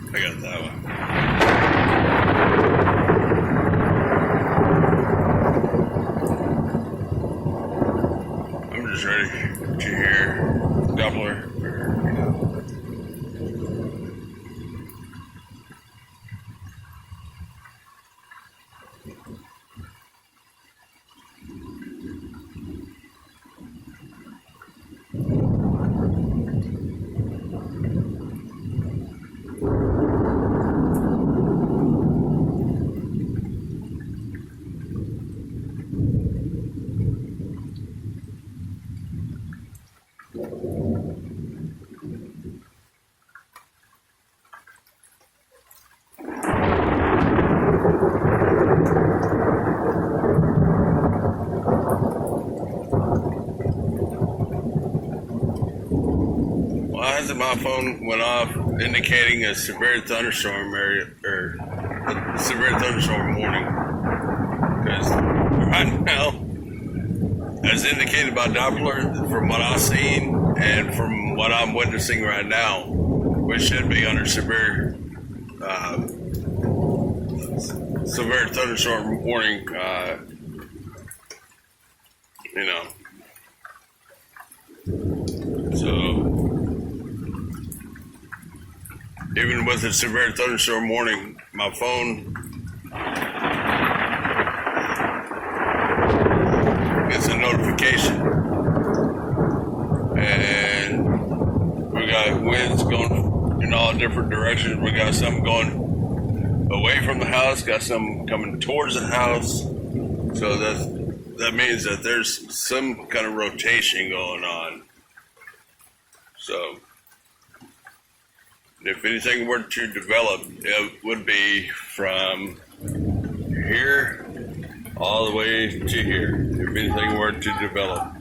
I got that one. I'm just ready to hear Doppler. Why hasn't my phone went off indicating a severe thunderstorm area or a severe thunderstorm warning? Because right now, as indicated by Doppler, from what I've seen and from what I'm witnessing right now, we should be under severe thunderstorm warning. So. Even with a severe thunderstorm warning, my phone gets a notification. And we got winds going in all different directions. We got some going away from the house, got some coming towards the house. So that means that there's some kind of rotation going on. So if anything were to develop, it would be from here all the way to here. If anything were to develop.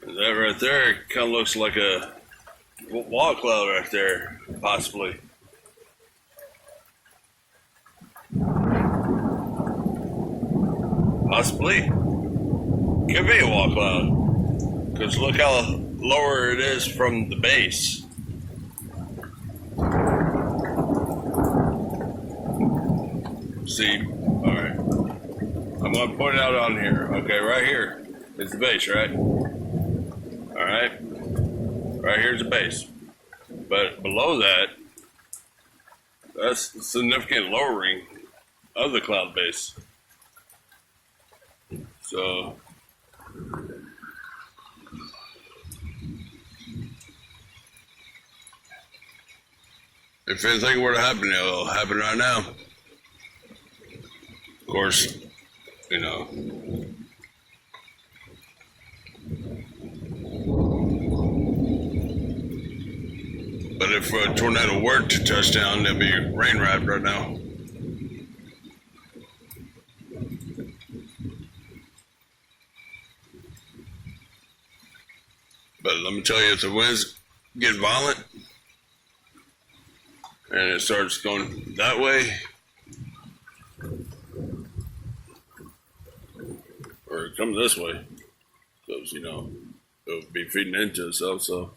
That right there kind of looks like a wall cloud right there, possibly. Possibly. Could be a wall cloud, because look how lower it is from the base. See, all right. I'm going to point it out on here. Okay, right here is the base, right? All right. Right here's the base. But below that, that's significant lowering of the cloud base. So if anything were to happen, it'll happen right now. Of course, But if a tornado were to touch down, there'd be rain right now. But let me tell you, if the winds get violent and it starts going that way, or it comes this way, because, it'll be feeding into itself, so.